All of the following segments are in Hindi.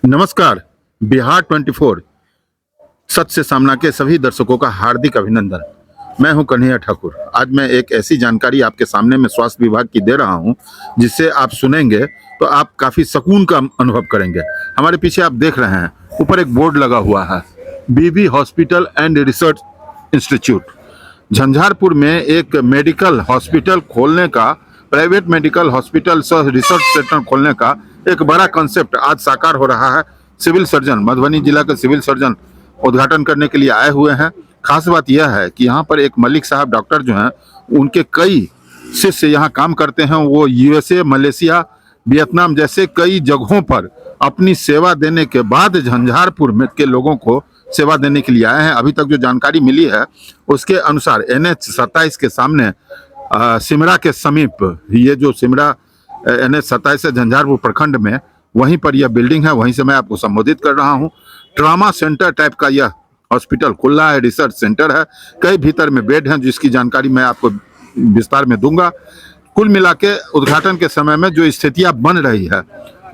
नमस्कार। बिहार 24 सच से सामना के सभी दर्शकों का हार्दिक अभिनंदन। मैं हूं कन्हैया ठाकुर। आज मैं एक ऐसी जानकारी आपके सामने में स्वास्थ्य विभाग की दे रहा हूं जिससे आप सुनेंगे तो आप काफी सुकून का अनुभव करेंगे। हमारे पीछे आप देख रहे हैं, ऊपर एक बोर्ड लगा हुआ है, बीवी hospital and research institute. Jhanjharpur में एक मेडिकल हॉस्पिटल खोलने का, प्राइवेट मेडिकल हॉस्पिटल सह रिसर्च सेंटर खोलने का एक बड़ा कंसेप्ट आज साकार हो रहा है। सिविल सर्जन, मधुबनी जिला के सिविल सर्जन उद्घाटन करने के लिए आए हुए हैं। खास बात यह है कि यहाँ पर एक मलिक साहब डॉक्टर जो हैं, उनके कई शिष्य यहाँ काम करते हैं। वो यूएसए, मलेशिया, वियतनाम जैसे कई जगहों पर अपनी सेवा देने के बाद झंझारपुर में के लोगों को सेवा देने के लिए आए हैं। अभी तक जो जानकारी मिली है उसके अनुसार NH 27 के सामने सिमरा के समीप, ये जो सिमरा NH 27 है झंझारपुर प्रखंड में, वहीं पर यह बिल्डिंग है, वहीं से मैं आपको संबोधित कर रहा हूं। ट्रामा सेंटर टाइप का यह हॉस्पिटल खुल रहा है, रिसर्च सेंटर है। कई भीतर में बेड हैं जिसकी जानकारी मैं आपको विस्तार में दूंगा। कुल मिला के उद्घाटन के समय में जो स्थितियां बन रही है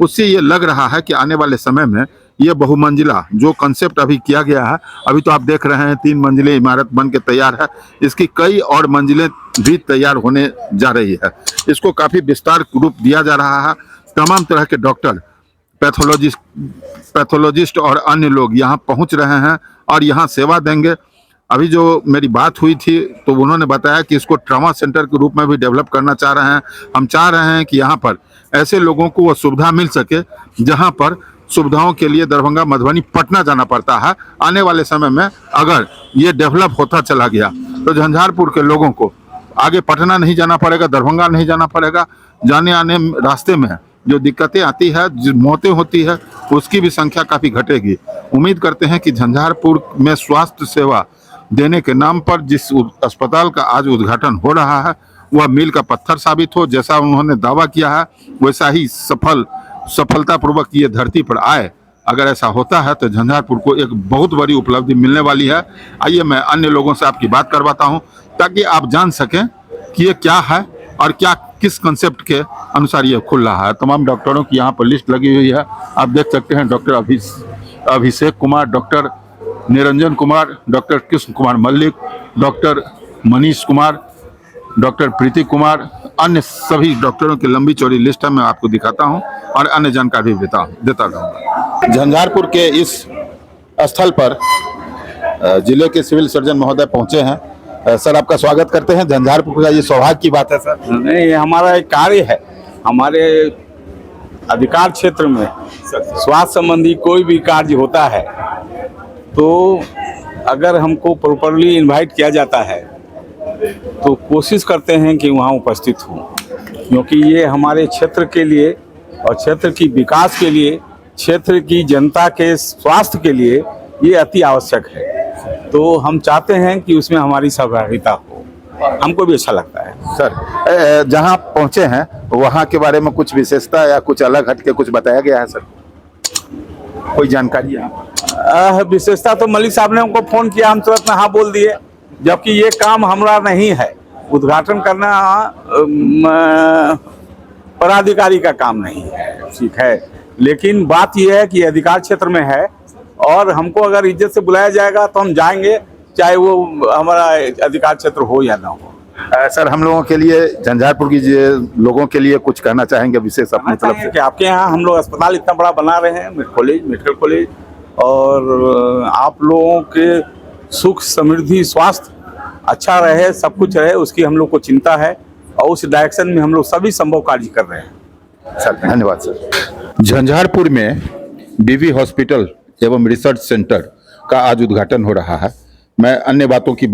उससे ये लग रहा है कि आने वाले समय में ये बहुमंजिला जो कंसेप्ट अभी किया गया है, अभी तो आप देख रहे हैं 3 मंजिलें इमारत बन के तैयार है, इसकी कई और मंजिलें भी तैयार होने जा रही है। इसको काफी विस्तार रूप दिया जा रहा है। तमाम तरह के डॉक्टर, पैथोलॉजिस्ट और अन्य लोग यहाँ पहुँच रहे हैं और यहाँ सेवा देंगे। अभी जो मेरी बात हुई थी तो उन्होंने बताया कि इसको ट्रॉमा सेंटर के रूप में भी डेवलप करना चाह रहे हैं। हम चाह रहे हैं कि यहाँ पर ऐसे लोगों को वो सुविधा मिल सके जहाँ पर सुविधाओं के लिए दरभंगा, मधुबनी, पटना जाना पड़ता है। आने वाले समय में अगर ये डेवलप होता चला गया तो झंझारपुर के लोगों को आगे पटना नहीं जाना पड़ेगा, दरभंगा नहीं जाना पड़ेगा। जाने आने रास्ते में जो दिक्कतें आती है, जो मौतें होती है, उसकी भी संख्या काफ़ी घटेगी। उम्मीद करते हैं कि झंझारपुर में स्वास्थ्य सेवा देने के नाम पर जिस अस्पताल का आज उद्घाटन हो रहा है वह मील का पत्थर साबित हो। जैसा उन्होंने दावा किया है वैसा ही सफलतापूर्वक ये धरती पर आए। अगर ऐसा होता है तो झंझारपुर को एक बहुत बड़ी उपलब्धि मिलने वाली है। आइए मैं अन्य लोगों से आपकी बात करवाता हूं ताकि आप जान सकें कि ये क्या है और क्या किस कंसेप्ट के अनुसार ये खुल रहा है। तमाम डॉक्टरों की यहाँ पर लिस्ट लगी हुई है, आप देख सकते हैं। Doctor Abhishek Kumar, doctor Niranjan Kumar, doctor Krishna Kumar Mallick, doctor Manish Kumar, doctor Preeti Kumar, अन्य सभी डॉक्टरों की लंबी चौड़ी लिस्ट है। मैं आपको दिखाता हूं और अन्य जानकारी भी देता रहूँगा। झंझारपुर के इस स्थल पर जिले के सिविल सर्जन महोदय पहुंचे हैं। सर, आपका स्वागत करते हैं। झंझारपुर का ये सौभाग्य की बात है सर। नहीं, हमारा एक कार्य है। हमारे अधिकार क्षेत्र में स्वास्थ्य संबंधी कोई भी कार्य होता है तो अगर हमको प्रॉपरली इनवाइट किया जाता है तो कोशिश करते हैं कि वहाँ उपस्थित हों, क्योंकि ये हमारे क्षेत्र के लिए और क्षेत्र की विकास के लिए, क्षेत्र की जनता के स्वास्थ्य के लिए ये अति आवश्यक है। तो हम चाहते हैं कि उसमें हमारी सहभागिता हो, हमको भी अच्छा लगता है। सर, जहाँ पहुँचे हैं वहाँ के बारे में कुछ विशेषता या कुछ अलग हट के कुछ बताया गया है सर? कोई जानकारी यहाँ? विशेषता तो मलिक साहब ने हमको फ़ोन किया, हम तुरंत हाँ बोल दिए, जबकि ये काम हमारा नहीं है। उद्घाटन करना पदाधिकारी का काम नहीं है, ठीक है, लेकिन बात यह है कि अधिकार क्षेत्र में है और हमको अगर इज्जत से बुलाया जाएगा तो हम जाएंगे, चाहे वो हमारा अधिकार क्षेत्र हो या ना हो। सर, हम लोगों के लिए, झंझारपुर की लोगों के लिए कुछ कहना चाहेंगे विशेष अपनी तरफ से? कि आपके यहाँ हम लोग अस्पताल इतना बड़ा बना रहे हैं, मेडिकल कॉलेज, और आप लोगों के सुख, समृद्धि, स्वास्थ्य अच्छा रहे, सब कुछ रहे, उसकी हम लोग को चिंता है और उस डायरेक्शन में हम लोग सभी संभव कार्य कर रहे हैं। सर, धन्यवाद सर। झंझारपुर में बीवी हॉस्पिटल एवं रिसर्च सेंटर का आज उद्घाटन हो रहा है। मैं अन्य बातों की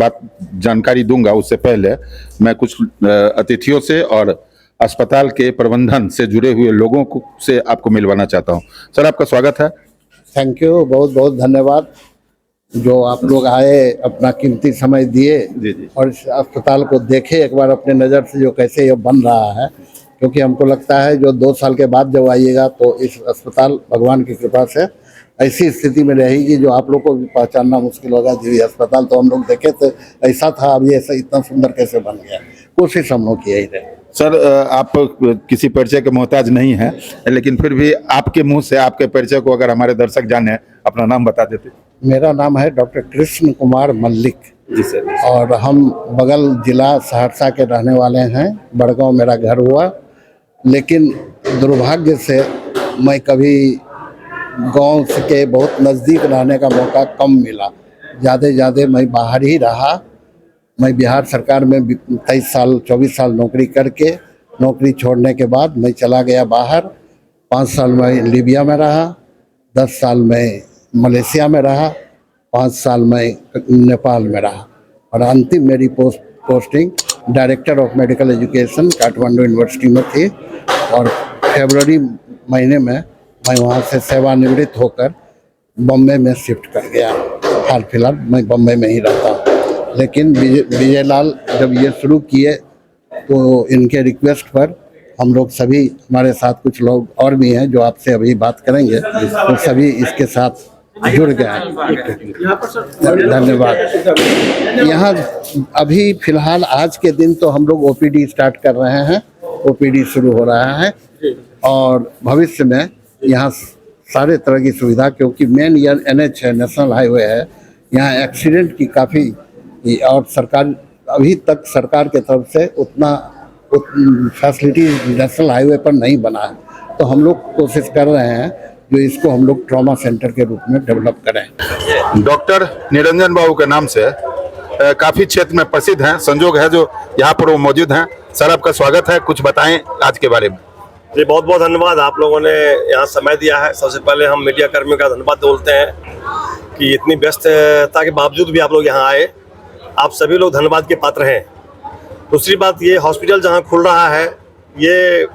जानकारी दूंगा, उससे पहले मैं कुछ अतिथियों से और अस्पताल के प्रबंधन से जुड़े हुए लोगों से आपको मिलवाना चाहता हूं। सर, आपका स्वागत है। थैंक यू, बहुत बहुत धन्यवाद जो आप लोग आए, अपना कीमती समय दिए और इस अस्पताल को देखे एक बार अपने नज़र से जो कैसे ये बन रहा है। क्योंकि हमको लगता है जो 2 साल के बाद जब आइएगा तो इस अस्पताल भगवान की कृपा से ऐसी स्थिति में रहेगी जो आप लोग को भी पहचानना मुश्किल होगा। जी, अस्पताल तो हम लोग देखे थे, ऐसा था, अब ये ऐसा इतना सुंदर कैसे बन गया। कोशिश हम लोग की यही रहे। सर आप किसी परिचय के मोहताज नहीं हैं, लेकिन फिर भी आपके मुंह से आपके परिचय को अगर हमारे दर्शक जाने, अपना नाम बता देते। मेरा नाम है डॉक्टर कृष्ण कुमार मल्लिक जी सर। और हम बगल जिला सहरसा के रहने वाले हैं। बड़गांव मेरा घर हुआ, लेकिन दुर्भाग्य से मैं कभी गांव के बहुत नज़दीक रहने का मौका कम मिला। ज़्यादा मैं बाहर ही रहा। मैं बिहार सरकार में 24 साल नौकरी करके, नौकरी छोड़ने के बाद मैं चला गया बाहर। 5 साल मैं लीबिया में रहा, 10 साल मैं मलेशिया में रहा, 5 साल मैं नेपाल में रहा और अंतिम मेरी posting director of medical education Kathmandu university में थी। और फरवरी महीने में मैं वहाँ से सेवानिवृत्त होकर बम्बई में शिफ्ट कर गया। हाल फिलहाल मैं बम्बई में ही रहता हूँ। लेकिन विजय लाल जब ये शुरू किए तो इनके रिक्वेस्ट पर हम लोग सभी, हमारे साथ कुछ लोग और भी हैं जो आपसे अभी बात करेंगे, तो सभी इसके साथ जुड़ गए। धन्यवाद। यहाँ अभी फिलहाल आज के दिन तो हम लोग ओपीडी स्टार्ट कर रहे हैं, ओपीडी शुरू हो रहा है और भविष्य में यहाँ सारे तरह की सुविधा, क्योंकि मेन यह NH है, नेशनल हाईवे है, यहाँ एक्सीडेंट की काफ़ी, और सरकार अभी तक सरकार के तरफ से उतना फैसिलिटी नेशनल हाईवे पर नहीं बना है। तो हम लोग कोशिश कर रहे हैं जो इसको हम लोग ट्रॉमा सेंटर के रूप में डेवलप करें। डॉक्टर निरंजन बाबू के नाम से काफी क्षेत्र में प्रसिद्ध हैं, संजोग है जो यहाँ पर वो मौजूद हैं। सर आपका स्वागत है, कुछ बताएं आज के बारे में। जी बहुत बहुत धन्यवाद, आप लोगों ने यहाँ समय दिया है। सबसे पहले हम मीडिया कर्मियों का धन्यवाद बोलते हैं कि इतनी व्यस्तता के बावजूद भी आप लोग यहाँ आए। आप सभी लोग धन्यवाद के पात्र हैं। दूसरी बात, ये हॉस्पिटल जहाँ खुल रहा है ये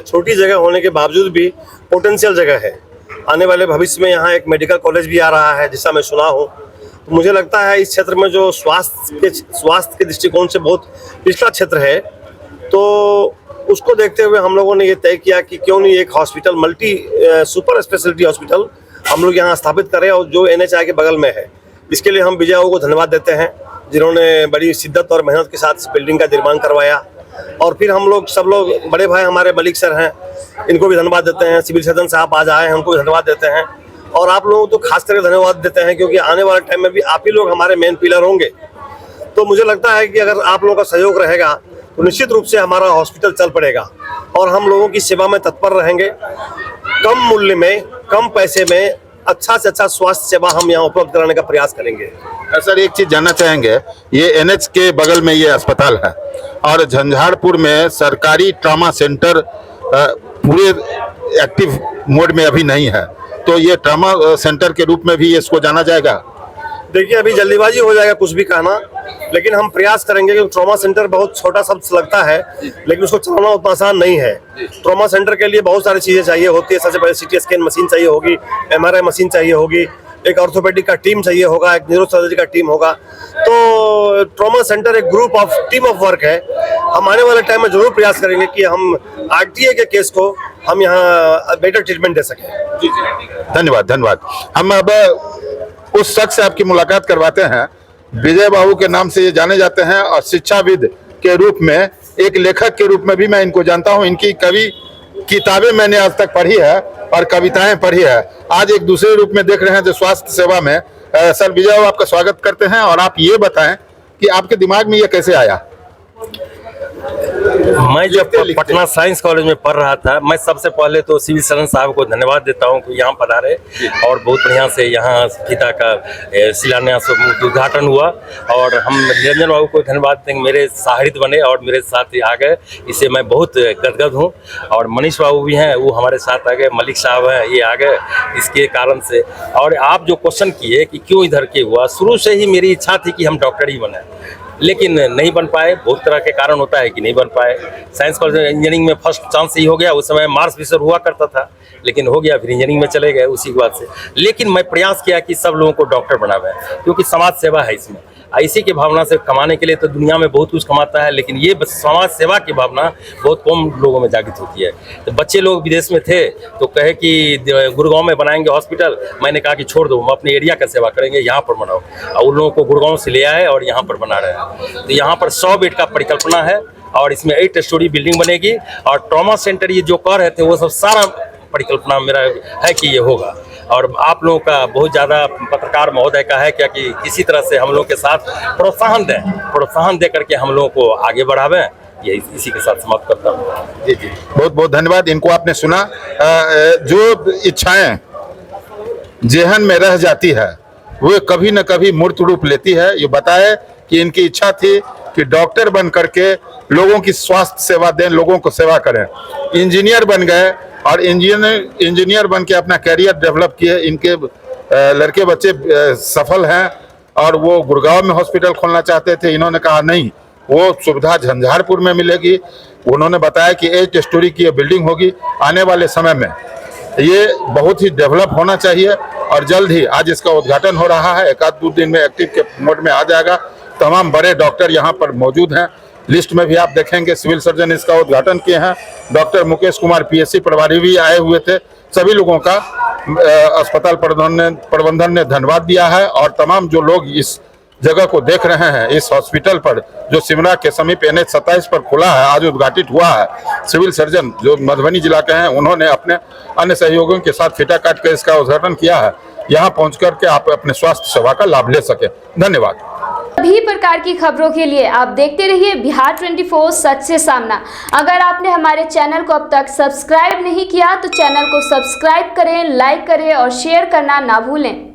छोटी जगह होने के बावजूद भी पोटेंशियल जगह है। आने वाले भविष्य में यहाँ एक मेडिकल कॉलेज भी आ रहा है जिसका मैं सुना हूँ। तो मुझे लगता है इस क्षेत्र में जो स्वास्थ्य के दृष्टिकोण से बहुत पिछड़ा क्षेत्र है, तो उसको देखते हुए हम लोगों ने ये तय किया कि क्यों नहीं एक hospital, multi super speciality hospital हम लोग यहाँ स्थापित करें, और जो NHI के बगल में है। इसके लिए हम विजय बाबू को धन्यवाद देते हैं जिन्होंने बड़ी शिद्दत और मेहनत के साथ इस बिल्डिंग का निर्माण करवाया। और फिर हम लोग सब लोग, बड़े भाई हमारे मलिक सर हैं, इनको भी धन्यवाद देते हैं। सिविल सर्जन साहब आज आए हैं, उनको भी धन्यवाद देते हैं। और आप लोगों को तो खास करके धन्यवाद देते हैं क्योंकि आने वाले टाइम में भी आप ही लोग हमारे मेन पिलर होंगे। तो मुझे लगता है कि अगर आप लोगों का सहयोग रहेगा तो निश्चित रूप से हमारा हॉस्पिटल चल पड़ेगा और हम लोगों की सेवा में तत्पर रहेंगे। कम मूल्य में, कम पैसे में अच्छा से अच्छा स्वास्थ्य सेवा हम यहाँ उपलब्ध कराने का प्रयास करेंगे। सर एक चीज जानना चाहेंगे, ये NH के बगल में ये अस्पताल है और झंझारपुर में सरकारी ट्रॉमा सेंटर पूरे एक्टिव मोड में अभी नहीं है, तो ये ट्रॉमा सेंटर के रूप में भी इसको जाना जाएगा? देखिए अभी जल्दीबाजी हो जाएगा कुछ भी कहना, लेकिन हम प्रयास करेंगे कि ट्रॉमा सेंटर बहुत छोटा शब्द लगता है लेकिन उसको चलाना उतना आसान नहीं है। ट्रॉमा सेंटर के लिए बहुत सारी चीज़ें चाहिए होती है। सबसे पहले CT स्कैन मशीन चाहिए होगी, MRI मशीन चाहिए होगी, एक ऑर्थोपेडिक का टीम चाहिए होगा, एक न्यूरोसर्जरी का टीम होगा। तो ट्रॉमा सेंटर एक टीम ऑफ वर्क है। हम आने वाले टाइम में जरूर प्रयास करेंगे कि हम RTA के केस को हम यहाँ बेटर ट्रीटमेंट दे सकें। जी जी धन्यवाद धन्यवाद। हम अब उस शख्स से आपकी मुलाकात करवाते हैं, विजय बाबू के नाम से ये जाने जाते हैं और शिक्षाविद के रूप में, एक लेखक के रूप में भी मैं इनको जानता हूँ। इनकी किताबें मैंने आज तक पढ़ी है और कविताएं पढ़ी है। आज एक दूसरे रूप में देख रहे हैं जो स्वास्थ्य सेवा में। सर विजय बाबू आपका स्वागत करते हैं और आप ये बताएं कि आपके दिमाग में ये कैसे आया? मैं जब पटना साइंस कॉलेज में पढ़ रहा था, मैं सबसे पहले तो सिविल सर्जन साहब को धन्यवाद देता हूं कि यहाँ पधारे और बहुत बढ़िया से यहाँ फीता का शिलान्यास उद्घाटन हुआ। और हम निरंजन बाबू को धन्यवाद देंगे, मेरे साहित्य बने और मेरे साथ आ गए, इससे मैं बहुत गदगद हूँ। और मनीष बाबू भी हैं, वो हमारे साथ आ गए, मलिक साहब हैं, ये आ गए इसके कारण से। और आप जो क्वेश्चन किए कि क्यों इधर के हुआ, शुरू से ही मेरी इच्छा थी कि हम डॉक्टर ही बने, लेकिन नहीं बन पाए। बहुत तरह के कारण होता है कि नहीं बन पाए। साइंस कॉलेज इंजीनियरिंग में फर्स्ट चांस ही हो गया, उस समय मार्क्स विषय हुआ करता था, लेकिन हो गया, फिर इंजीनियरिंग में चले गए उसी के बाद से। लेकिन मैं प्रयास किया कि सब लोगों को डॉक्टर बनावे, क्योंकि समाज सेवा है इसमें। इसी की भावना से कमाने के लिए तो दुनिया में बहुत कुछ कमाता है, लेकिन ये समाज सेवा की भावना बहुत कम लोगों में जागृत होती है। तो बच्चे लोग विदेश में थे तो कहे कि गुड़गांव में बनाएंगे हॉस्पिटल, मैंने कहा कि छोड़ दो, हम अपने एरिया का सेवा करेंगे, यहाँ पर बनाओ। और उन लोगों को गुड़गांव से ले आए और यहाँ पर बना रहे हैं। तो यहाँ पर 100 बेड का परिकल्पना है और इसमें 8 स्टोरी बिल्डिंग बनेगी और ट्रॉमा सेंटर ये जो कह रहे थे वो सब सारा परिकल्पना मेरा है कि ये होगा। और आप लोगों का बहुत ज़्यादा पत्रकार महोदय का है क्या कि किसी तरह से हम लोग के साथ प्रोत्साहन दे करके हम लोगों को आगे बढ़ावें। ये इसी के साथ समाप्त करता हूँ। जी जी, बहुत बहुत धन्यवाद। इनको आपने सुना, जो इच्छाएं जेहन में रह जाती है वो कभी न कभी मूर्त रूप लेती है। ये बताए कि इनकी इच्छा थी कि डॉक्टर बन करके लोगों की स्वास्थ्य सेवा दें, लोगों को सेवा करें। इंजीनियर बन गए और इंजीनियर बन के अपना कैरियर डेवलप किए। इनके लड़के बच्चे सफल हैं और वो गुड़गांव में हॉस्पिटल खोलना चाहते थे। इन्होंने कहा नहीं, वो सुविधा झंझारपुर में मिलेगी। उन्होंने बताया कि 8 स्टोरी की ये बिल्डिंग होगी। आने वाले समय में ये बहुत ही डेवलप होना चाहिए और जल्द ही आज इसका उद्घाटन हो रहा है। 1-2 दिन में एक्टिव के मोड में आ जाएगा। तमाम बड़े डॉक्टर यहाँ पर मौजूद हैं। लिस्ट में भी आप देखेंगे सिविल सर्जन इसका उद्घाटन किए हैं। डॉक्टर मुकेश कुमार PSC प्रभारी भी आए हुए थे। सभी लोगों का अस्पताल प्रबंधन ने धन्यवाद दिया है और तमाम जो लोग इस जगह को देख रहे हैं, इस हॉस्पिटल पर जो सिमरा के समीप NH 27 पर खुला है, आज उद्घाटित हुआ है। सिविल सर्जन जो मधुबनी जिला के हैं उन्होंने अपने अन्य सहयोगियों के साथ फीता काट कर इसका उद्घाटन किया है। यहाँ पहुँच करके आप अपने स्वास्थ्य सेवा का लाभ ले सके। धन्यवाद। सभी प्रकार की खबरों के लिए आप देखते रहिए बिहार 24 सच से सामना। अगर आपने हमारे चैनल को अब तक सब्सक्राइब नहीं किया तो चैनल को सब्सक्राइब करें, लाइक करें और शेयर करना ना भूलें।